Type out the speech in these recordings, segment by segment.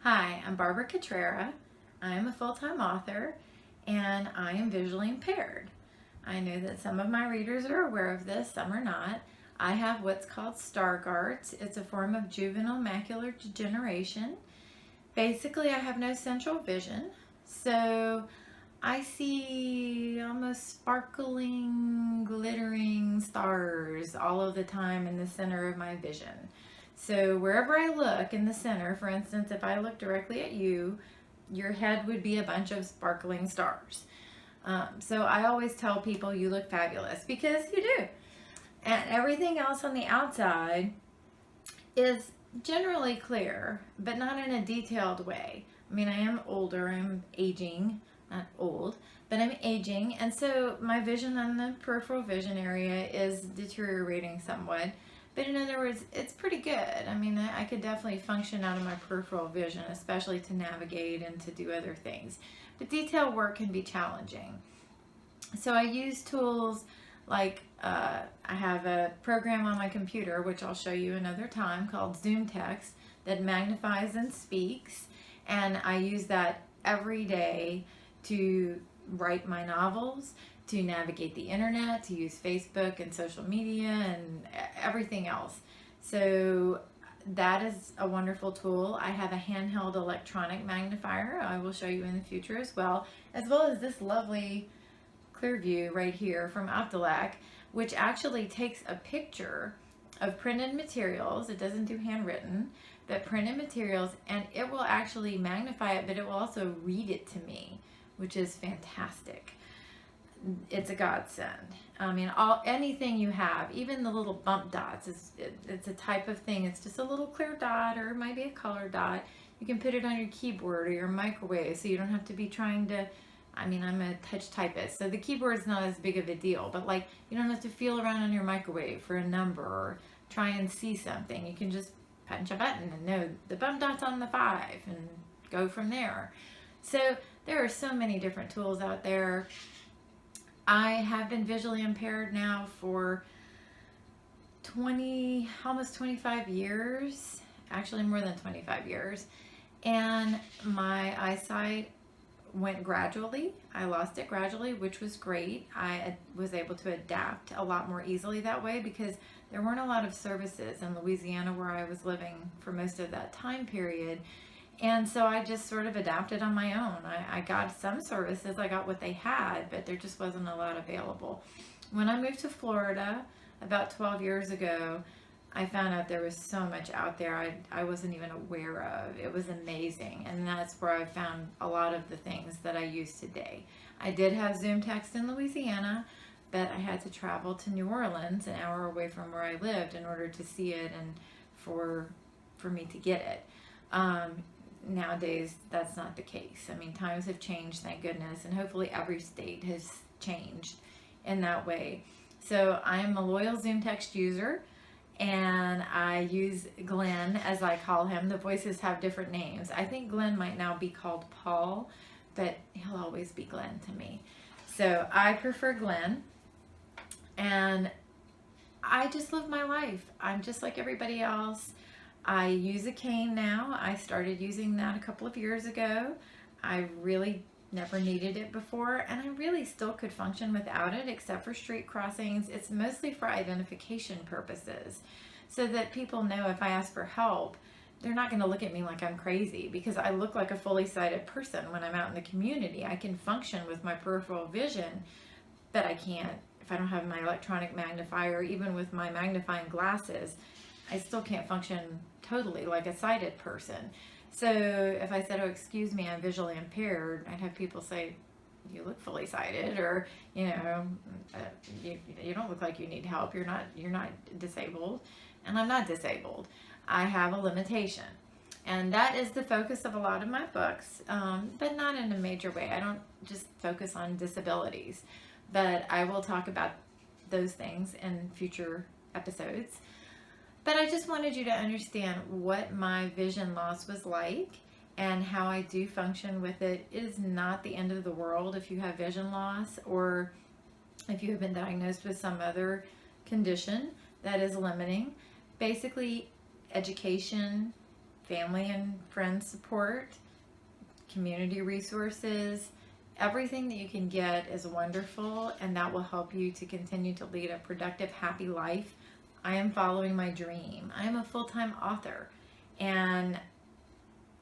Hi, I'm Barbara Cutrera. I'm a full-time author and I am visually impaired. I know that some of my readers are aware of this, some are not. I have what's called Stargardt's. It's a form of juvenile macular degeneration. Basically, I have no central vision, so I see almost sparkling, glittering stars all of the time in the center of my vision. So wherever I look in the center, for instance, if I look directly at you, your head would be a bunch of sparkling stars. So I always tell people you look fabulous because you do. And everything else on the outside is generally clear, but not in a detailed way. I mean, I am older, I'm aging, not old, but I'm aging, and so my vision on the peripheral vision area is deteriorating somewhat. But in other words, it's pretty good. I mean, I could definitely function out of my peripheral vision, especially to navigate and to do other things. But detail work can be challenging. So I use tools like I have a program on my computer, which I'll show you another time, called Zoom Text, that magnifies and speaks. And I use that every day to write my novels, to navigate the internet, to use Facebook and social media and everything else. So that is a wonderful tool. I have a handheld electronic magnifier I will show you in the future as well as this lovely clear view right here from Optilac, which actually takes a picture of printed materials. It doesn't do handwritten, but printed materials, and it will actually magnify it, but it will also read it to me, which is fantastic. It's a godsend. I mean, anything you have, even the little bump dots, it's a type of thing. It's just a little clear dot, or maybe a color dot. You can put it on your keyboard or your microwave, so you don't have to be trying to. I mean, I'm a touch typist, so the keyboard's not as big of a deal, but like, you don't have to feel around on your microwave for a number or try and see something. You can just punch a button and know the bump dot's on the 5 and go from there. So there are so many different tools out there. I have been visually impaired now for almost 25 years, actually more than 25 years, and my eyesight went gradually. I lost it gradually, which was great. I was able to adapt a lot more easily that way because there weren't a lot of services in Louisiana where I was living for most of that time period. And so I just sort of adapted on my own. I got some services, I got what they had, but there just wasn't a lot available. When I moved to Florida about 12 years ago, I found out there was so much out there I wasn't even aware of. It was amazing, and that's where I found a lot of the things that I use today. I did have Zoom Text in Louisiana, but I had to travel to New Orleans, an hour away from where I lived, in order to see it and for me to get it. Nowadays, that's not the case. I mean, times have changed, thank goodness, and hopefully every state has changed in that way. So I am a loyal Zoom Text user, and I use Glenn, as I call him. The voices have different names. I think Glenn might now be called Paul, but he'll always be Glenn to me. So I prefer Glenn, and I just live my life. I'm just like everybody else. I use a cane now. I started using that a couple of years ago. I really never needed it before, and I really still could function without it, except for street crossings. It's mostly for identification purposes, so that people know if I ask for help, they're not going to look at me like I'm crazy, because I look like a fully sighted person when I'm out in the community. I can function with my peripheral vision, but I can't if I don't have my electronic magnifier. Even with my magnifying glasses, I still can't function totally like a sighted person. So if I said, oh, excuse me, I'm visually impaired, I'd have people say, you look fully sighted, or, you don't look like you need help. You're not disabled. And I'm not disabled. I have a limitation. And that is the focus of a lot of my books, but not in a major way. I don't just focus on disabilities, but I will talk about those things in future episodes. But I just wanted you to understand what my vision loss was like and how I do function with it. It is not the end of the world if you have vision loss, or if you have been diagnosed with some other condition that is limiting. Basically, education, family and friends support, community resources. Everything that you can get is wonderful, and that will help you to continue to lead a productive, happy life. I am following my dream. I am a full-time author, and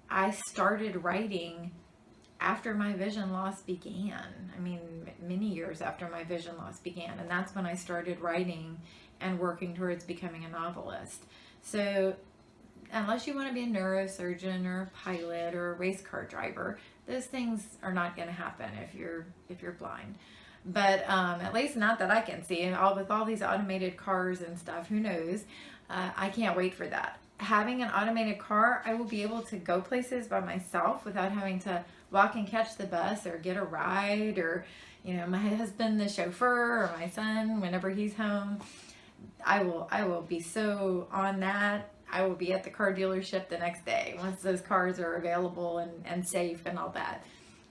I started writing after my vision loss began. I mean, many years after my vision loss began, and that's when I started writing and working towards becoming a novelist. So unless you want to be a neurosurgeon or a pilot or a race car driver, those things are not going to happen if you're blind. But at least not that I can see. And with all these automated cars and stuff, who knows? I can't wait for that. Having an automated car, I will be able to go places by myself without having to walk and catch the bus or get a ride, or my husband the chauffeur, or my son whenever he's home. I will be so on that. I will be at the car dealership the next day once those cars are available and safe and all that.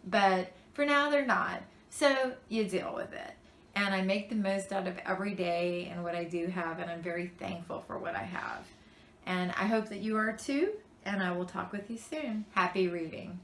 But for now, they're not. So you deal with it. And I make the most out of every day and what I do have, and I'm very thankful for what I have. And I hope that you are too, and I will talk with you soon. Happy reading.